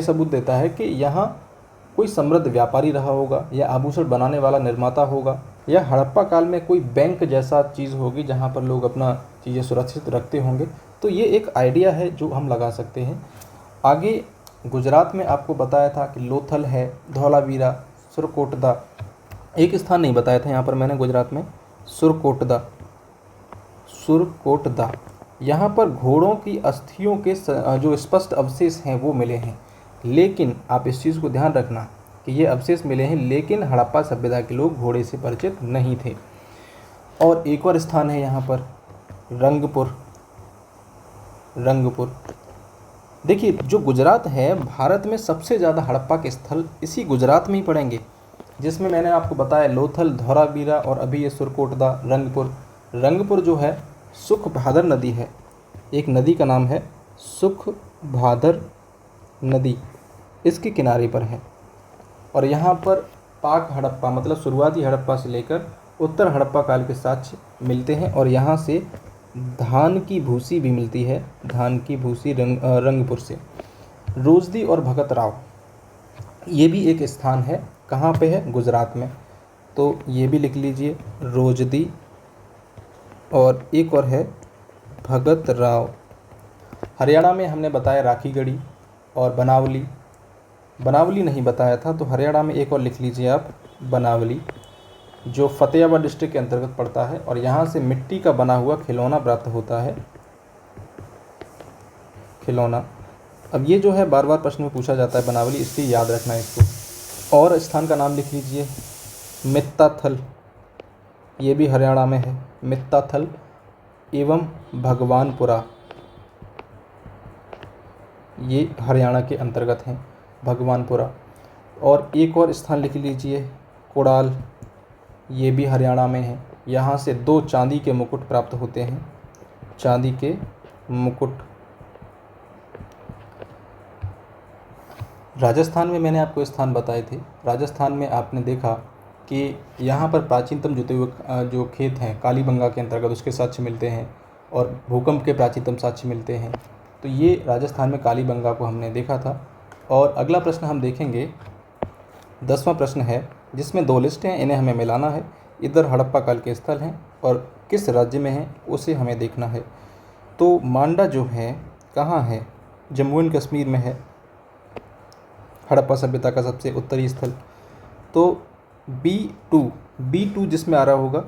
सबूत देता है कि यहाँ कोई समृद्ध व्यापारी रहा होगा, या आभूषण बनाने वाला निर्माता होगा, या हड़प्पा काल में कोई बैंक जैसा चीज़ होगी जहाँ पर लोग अपना चीज़ें सुरक्षित रखते होंगे। तो ये एक आइडिया है जो हम लगा सकते हैं। आगे गुजरात में आपको बताया था कि लोथल है, धौलावीरा, सुरकोटदा। एक स्थान नहीं बताया था यहाँ पर मैंने गुजरात में, सुरकोटदा। यहाँ पर घोड़ों की अस्थियों के जो स्पष्ट अवशेष हैं वो मिले हैं। लेकिन आप इस चीज़ को ध्यान रखना कि ये अवशेष मिले हैं, लेकिन हड़प्पा सभ्यता के लोग घोड़े से परिचित नहीं थे। और एक और स्थान है यहाँ पर रंगपुर। देखिए, जो गुजरात है, भारत में सबसे ज़्यादा हड़प्पा के स्थल इसी गुजरात में ही पड़ेंगे, जिसमें मैंने आपको बताया लोथल, धौलावीरा और अभी ये सुरकोटदा, रंगपुर जो है सुखभादर नदी है। एक नदी का नाम है सुखभादर नदी, इसके किनारे पर है। और यहाँ पर पाक हड़प्पा मतलब शुरुआती हड़प्पा से लेकर उत्तर हड़प्पा काल के साक्ष्य मिलते हैं। और यहाँ से धान की भूसी भी मिलती है, धान की भूसी रंगपुर से। रोजदी और भगत राव, ये भी एक स्थान है। कहाँ पे है? गुजरात में। तो ये भी लिख लीजिए, रोजदी, और एक और है भगत राव। हरियाणा में हमने बताया राखीगढ़ी और बनावली नहीं बताया था, तो हरियाणा में एक और लिख लीजिए आप, बनावली, जो फतेहाबाद डिस्ट्रिक्ट के अंतर्गत पड़ता है। और यहाँ से मिट्टी का बना हुआ खिलौना प्राप्त होता है, खिलौना। अब ये जो है बार बार प्रश्न में पूछा जाता है बनावली, इसलिए याद रखना है इसको। और स्थान का नाम लिख लीजिए, मित्ताथल, ये भी हरियाणा में है, मित्ताथल एवं भगवानपुरा, ये हरियाणा के अंतर्गत हैं, भगवानपुरा। और एक और स्थान लिख लीजिए, कुड़ाल, ये भी हरियाणा में है। यहाँ से 2 चांदी के मुकुट प्राप्त होते हैं, चांदी के मुकुट। राजस्थान में मैंने आपको स्थान बताए थे। राजस्थान में आपने देखा कि यहाँ पर प्राचीनतम जुते हुए जो खेत हैं कालीबंगा के अंतर्गत, उसके साक्ष्य मिलते हैं, और भूकंप के प्राचीनतम साक्ष्य मिलते हैं। तो ये राजस्थान में कालीबंगा को हमने देखा था। और अगला प्रश्न हम देखेंगे, 10वां प्रश्न है, जिसमें 2 लिस्ट हैं, इन्हें हमें मिलाना है। इधर हड़प्पा काल के स्थल हैं और किस राज्य में है उसे हमें देखना है। तो मांडा जो है कहाँ है? जम्मू एंड कश्मीर में है, हड़प्पा सभ्यता का सबसे उत्तरी स्थल। तो B2 जिसमें आ रहा होगा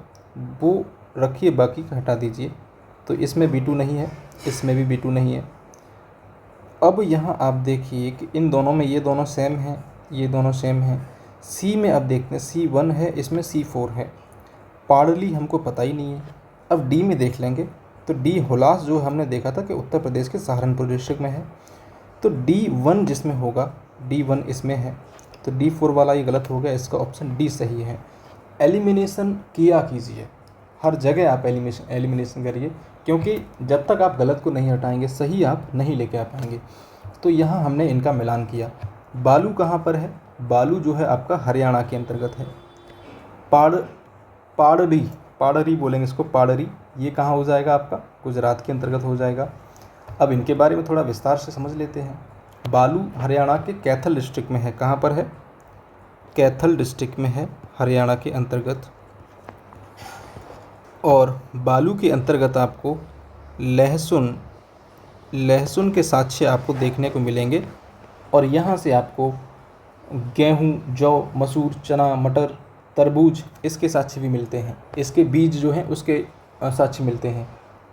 वो रखिए, बाकी का हटा दीजिए। तो इसमें B2 नहीं है, इसमें भी B2 नहीं है। अब यहाँ आप देखिए कि इन दोनों में ये दोनों सेम हैं, ये दोनों सेम हैं। C में अब देखते हैं, C1 है, इसमें C4 है। पाड़ली हमको पता ही नहीं है। अब D में देख लेंगे, तो D हुलास जो हमने देखा था कि उत्तर प्रदेश के सहारनपुर डिस्ट्रिक्ट में है। तो D1 जिसमें होगा, D1 इसमें है, तो D4 वाला ये गलत हो गया, इसका ऑप्शन D सही है। एलिमिनेशन किया कीजिए, हर जगह आप एलिमिनेशन करिए, क्योंकि जब तक आप गलत को नहीं हटाएंगे सही आप नहीं लेके आ पाएंगे। तो यहाँ हमने इनका मिलान किया। बालू कहाँ पर है? बालू जो है आपका हरियाणा के अंतर्गत है। पाड़री बोलेंगे इसको, पाड़री, ये कहाँ हो जाएगा आपका? गुजरात के अंतर्गत हो जाएगा। अब इनके बारे में थोड़ा विस्तार से समझ लेते हैं। बालू हरियाणा के कैथल डिस्ट्रिक्ट में है। कहाँ पर है? कैथल डिस्ट्रिक्ट में है, हरियाणा के अंतर्गत। और बालू के अंतर्गत आपको लहसुन के साक्ष्य आपको देखने को मिलेंगे। और यहाँ से आपको गेहूँ, जौ, मसूर, चना, मटर, तरबूज, इसके साक्ष्य भी मिलते हैं। इसके बीज जो हैं उसके साक्ष्य मिलते हैं।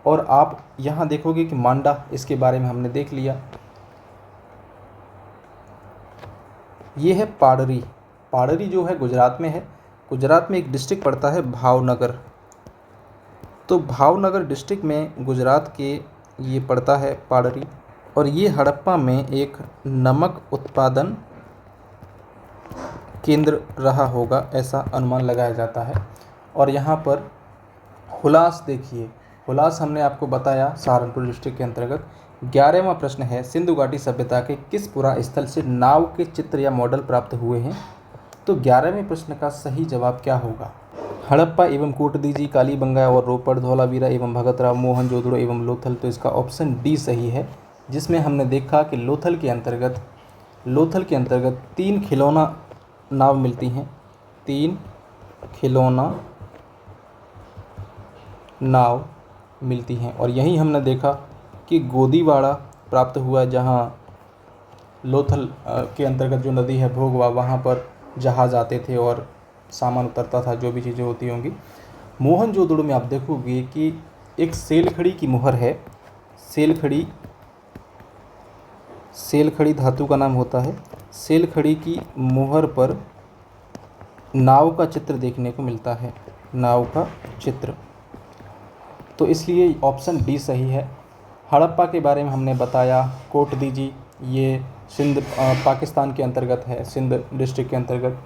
और आप यहाँ देखोगे कि मांडा, इसके बारे में हमने देख लिया। ये है पाड़री। पाड़री जो है गुजरात में है। गुजरात में एक डिस्ट्रिक्ट पड़ता है भावनगर। तो भावनगर डिस्ट्रिक्ट में गुजरात के ये पड़ता है पाड़री। और ये हड़प्पा में एक नमक उत्पादन केंद्र रहा होगा, ऐसा अनुमान लगाया जाता है। और यहाँ पर हुलास देखिए, हुलास हमने आपको बताया सहारनपुर डिस्ट्रिक्ट के अंतर्गत। 11वां प्रश्न है, सिंधु घाटी सभ्यता के किस पुरास्थल से नाव के चित्र या मॉडल प्राप्त हुए हैं? तो 11वें प्रश्न का सही जवाब क्या होगा? हड़प्पा एवं कोटदीजी, कालीबंगा और रोपड़, धौलावीरा एवं भगतराव, मोहनजोदड़ो एवं लोथल। तो इसका ऑप्शन डी सही है, जिसमें हमने देखा कि लोथल के अंतर्गत 3 खिलौना नाव मिलती हैं, 3 खिलौना नाव मिलती हैं। और यहीं हमने देखा कि गोदीवाड़ा प्राप्त हुआ, जहाँ लोथल के अंतर्गत जो नदी है भोगवा, वहाँ पर जहाज़ आते थे और सामान उतरता था, जो भी चीज़ें होती होंगी। मोहनजोदड़ो में आप देखोगे कि एक सेलखड़ी की मुहर है। सेलखड़ी धातु का नाम होता है। सेलखड़ी की मुहर पर नाव का चित्र देखने को मिलता है, नाव का चित्र। तो इसलिए ऑप्शन डी सही है। हड़प्पा के बारे में हमने बताया, कोटदीजी, ये सिंध पाकिस्तान के अंतर्गत है, सिंध डिस्ट्रिक्ट के अंतर्गत।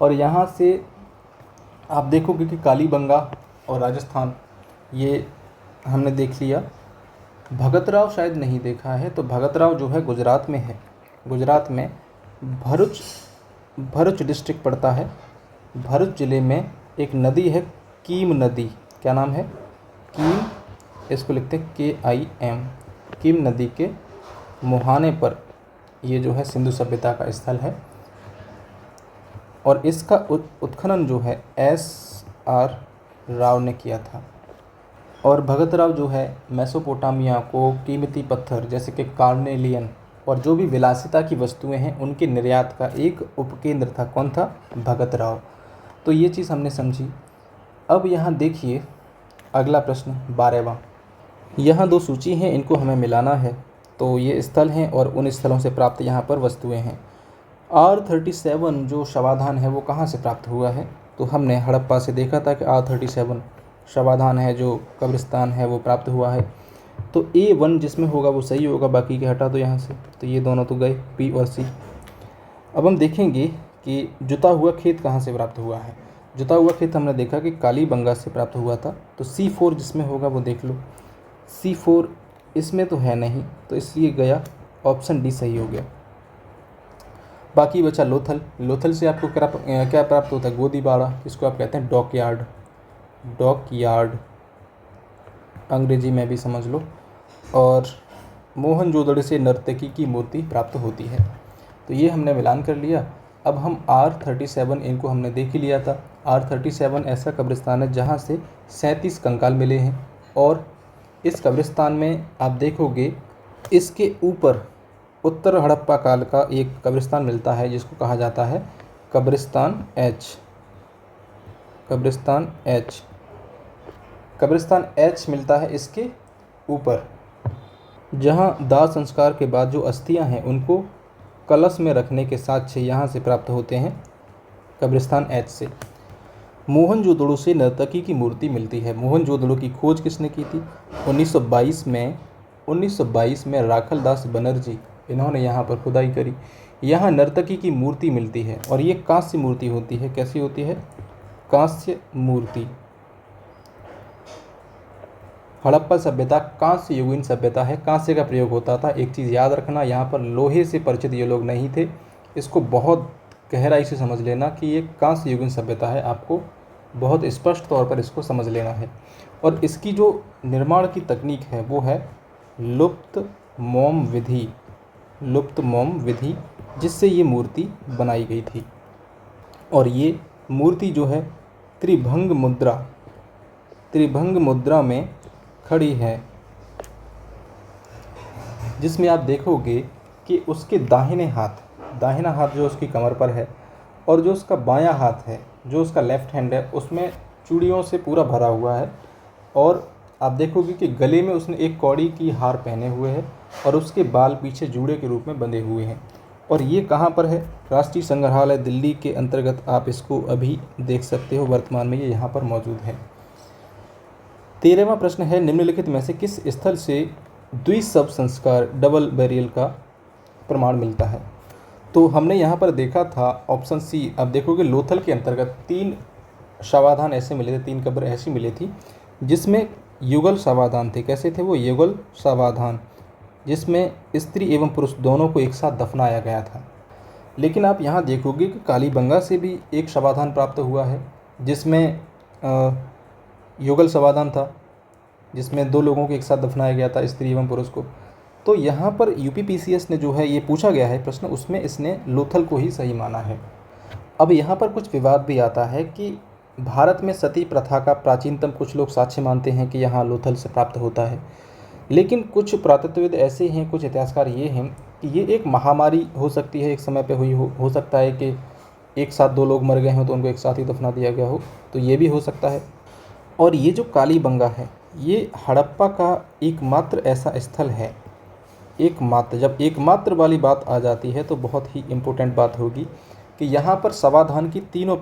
और यहाँ से आप देखोगे कि कालीबंगा और राजस्थान, ये हमने देख लिया। भगतराव शायद नहीं देखा है, तो भगतराव जो है गुजरात में है। गुजरात में भरूच डिस्ट्रिक्ट पड़ता है। भरूच ज़िले में एक नदी है, कीम नदी। क्या नाम है? कीम, इसको लिखते हैं KIM। कीम नदी के मुहाने पर ये जो है सिंधु सभ्यता का स्थल है। और इसका उत्खनन जो है SR राव ने किया था। और भगतराव जो है मेसोपोटामिया को कीमती पत्थर जैसे कि कार्नेलियन और जो भी विलासिता की वस्तुएं हैं उनके निर्यात का एक उपकेंद्र था। कौन था? भगतराव। तो ये चीज़ हमने समझी। अब यहाँ देखिए अगला प्रश्न 12वां। यहाँ 2 सूची हैं, इनको हमें मिलाना है। तो ये स्थल हैं और उन स्थलों से प्राप्त यहाँ पर वस्तुएं हैं। R37 जो शवाधान है वो कहाँ से प्राप्त हुआ है? तो हमने हड़प्पा से देखा था कि R37 शवाधान है जो कब्रिस्तान है वो प्राप्त हुआ है। तो A1 जिसमें होगा वो सही होगा, बाकी के हटा दो यहाँ से। तो ये दोनों तो गए, P और C। अब हम देखेंगे कि जुता हुआ खेत कहाँ से प्राप्त हुआ है। जुता हुआ खेत हमने देखा कि कालीबंगा से प्राप्त हुआ था। तो C4 जिसमें होगा वो देख लो। C4 इसमें तो है नहीं, तो इसलिए गया ऑप्शन डी सही हो गया। बाकी बचा लोथल। लोथल से आपको क्या प्राप्त होता है? गोदीबाड़ा, इसको आप कहते हैं डॉकयार्ड। डॉकयार्ड अंग्रेजी में भी समझ लो। और मोहनजोदड़ो से नर्तकी की मूर्ति प्राप्त होती है। तो ये हमने मिलान कर लिया। अब हम R37 इनको हमने देख ही लिया था। R37 ऐसा कब्रिस्तान है जहाँ से 37 कंकाल मिले हैं। और इस कब्रिस्तान में आप देखोगे इसके ऊपर उत्तर हड़प्पा काल का एक कब्रिस्तान मिलता है जिसको कहा जाता है कब्रिस्तान एच। कब्रिस्तान एच, कब्रिस्तान एच मिलता है इसके ऊपर, जहाँ दाह संस्कार के बाद जो अस्थियां हैं उनको कलश में रखने के साक्ष्य यहाँ से प्राप्त होते हैं, कब्रिस्तान एच से। मोहनजोदड़ो से नर्तकी की मूर्ति मिलती है। मोहनजोदड़ो की खोज किसने की थी? 1922 में राखल दास बनर्जी, इन्होंने यहाँ पर खुदाई करी। यहाँ नर्तकी की मूर्ति मिलती है और ये कांस्य मूर्ति होती है। कैसी होती है? कांस्य मूर्ति। हड़प्पा सभ्यता कांस्य युगीन सभ्यता है। कांस्य का प्रयोग होता था। एक चीज़ याद रखना, यहाँ पर लोहे से परिचित ये लोग नहीं थे। इसको बहुत गहराई से समझ लेना कि ये कांस्य युगीन सभ्यता है। आपको बहुत स्पष्ट तौर पर इसको समझ लेना है। और इसकी जो निर्माण की तकनीक है वो है लुप्त मोम विधि। लुप्त मोम विधि, जिससे ये मूर्ति बनाई गई थी। और ये मूर्ति जो है त्रिभंग मुद्रा में खड़ी है, जिसमें आप देखोगे कि उसके दाहिना हाथ जो उसकी कमर पर है और जो उसका बायां हाथ है, जो उसका लेफ्ट हैंड है, उसमें चूड़ियों से पूरा भरा हुआ है। और आप देखोगे कि गले में उसने एक कौड़ी की हार पहने हुए है और उसके बाल पीछे जूड़े के रूप में बंधे हुए हैं। और ये कहाँ पर है? राष्ट्रीय संग्रहालय दिल्ली के अंतर्गत आप इसको अभी देख सकते हो। वर्तमान में ये यहाँ पर मौजूद है। 13वां प्रश्न है, निम्नलिखित में से किस स्थल से द्विशव संस्कार डबल बैरियल का प्रमाण मिलता है? तो हमने यहाँ पर देखा था ऑप्शन सी। अब देखोगे लोथल के अंतर्गत 3 शवाधान ऐसे मिले थे, 3 कब्र ऐसी मिली थी जिसमें युगल शवाधान थे। कैसे थे वो? युगल शवाधान, जिसमें स्त्री एवं पुरुष दोनों को एक साथ दफनाया गया था। लेकिन आप यहाँ देखोगे कि कालीबंगा से भी एक शवाधान प्राप्त हुआ है जिसमें युगल शवाधान था, जिसमें 2 लोगों को एक साथ दफनाया गया था, स्त्री एवं पुरुष को। तो यहाँ पर यूपीपीसीएस ने जो है ये पूछा गया है प्रश्न, उसमें इसने लोथल को ही सही माना है। अब यहाँ पर कुछ विवाद भी आता है कि भारत में सती प्रथा का प्राचीनतम कुछ लोग साक्ष्य मानते हैं कि यहाँ लोथल से प्राप्त होता है। लेकिन कुछ पुरातत्वविद ऐसे हैं, कुछ इतिहासकार ये हैं कि ये एक महामारी हो सकती है, एक समय पे हुई हो सकता है कि एक साथ 2 लोग मर गए हों तो उनको एक साथ ही दफना दिया गया हो, तो ये भी हो सकता है। और ये जो कालीबंगा है ये हड़प्पा का एकमात्र ऐसा स्थल है, एकमात्र। जब एकमात्र वाली बात आ जाती है तो बहुत ही इम्पोर्टेंट बात होगी कि यहाँ पर शवाधान की तीनों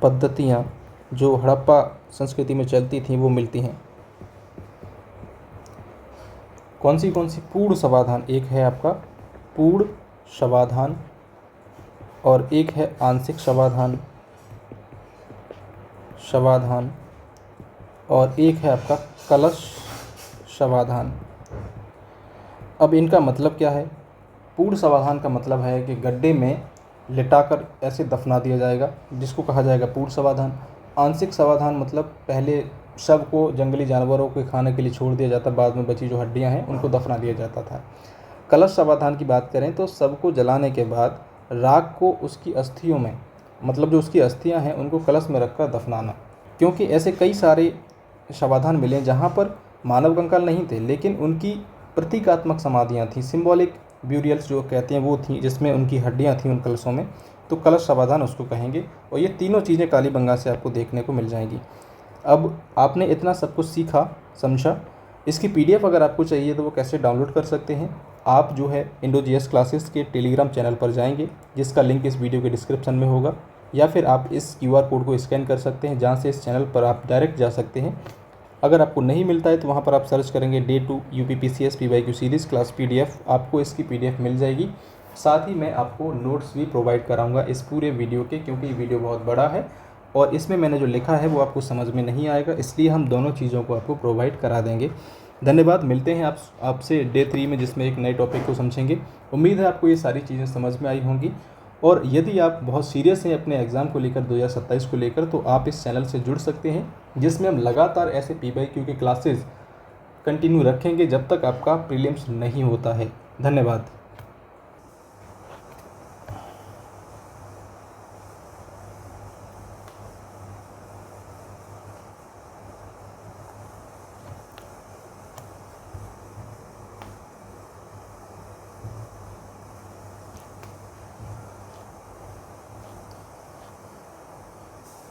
पद्धतियाँ जो हड़प्पा संस्कृति में चलती थी वो मिलती हैं। कौन सी? पूर्ण शवाधान, एक है आपका पूर्ण शवाधान और एक है आंशिक शवाधान और एक है आपका कलश शवाधान। अब इनका मतलब क्या है? पूर्ण शवाधान का मतलब है कि गड्ढे में लिटाकर ऐसे दफना दिया जाएगा, जिसको कहा जाएगा पूर्ण शवाधान। आंशिक शवाधान मतलब पहले शव को जंगली जानवरों के खाने के लिए छोड़ दिया जाता, बाद में बची जो हड्डियां हैं उनको दफना दिया जाता था। कलश शवाधान की बात करें तो शव को जलाने के बाद राख को उसकी अस्थियों में, मतलब जो उसकी अस्थियां हैं उनको कलश में रखकर दफनाना। क्योंकि ऐसे कई सारे शवाधान मिले जहाँ पर मानव कंकाल नहीं थे, लेकिन उनकी प्रतीकात्मक समाधियाँ थीं, सिंबॉलिक ब्यूरियल्स जो कहते हैं वो थी, जिसमें उनकी हड्डियाँ थीं उन कलशों में, तो कलश शवाधान उसको कहेंगे। और ये तीनों चीज़ें कालीबंगा से आपको देखने को मिल जाएंगी। अब आपने इतना सब कुछ सीखा समझा, इसकी PDF अगर आपको चाहिए तो वो कैसे डाउनलोड कर सकते हैं। आप जो है इंडोजीएस क्लासेस के टेलीग्राम चैनल पर जाएंगे, जिसका लिंक इस वीडियो के डिस्क्रिप्शन में होगा, या फिर आप इस QR कोड को स्कैन कर सकते हैं, जहाँ से इस चैनल पर आप डायरेक्ट जा सकते हैं। अगर आपको नहीं मिलता है तो वहाँ पर आप सर्च करेंगे Day 2 UPPCS PYQ series class PDF, आपको इसकी PDF मिल जाएगी। साथ ही मैं आपको नोट्स भी प्रोवाइड कराऊंगा इस पूरे वीडियो के, क्योंकि ये वीडियो बहुत बड़ा है और इसमें मैंने जो लिखा है वो आपको समझ में नहीं आएगा, इसलिए हम दोनों चीज़ों को आपको प्रोवाइड करा देंगे। धन्यवाद। मिलते हैं आपसे Day 3 में, जिसमें एक नए टॉपिक को समझेंगे। उम्मीद है आपको ये सारी चीज़ें समझ में आई होंगी, और यदि आप बहुत सीरियस हैं अपने एग्ज़ाम को लेकर 2027 को लेकर, तो आप इस चैनल से जुड़ सकते हैं, जिसमें हम लगातार ऐसे PYQ के क्लासेस कंटिन्यू रखेंगे जब तक आपका प्रीलिम्स नहीं होता है। धन्यवाद।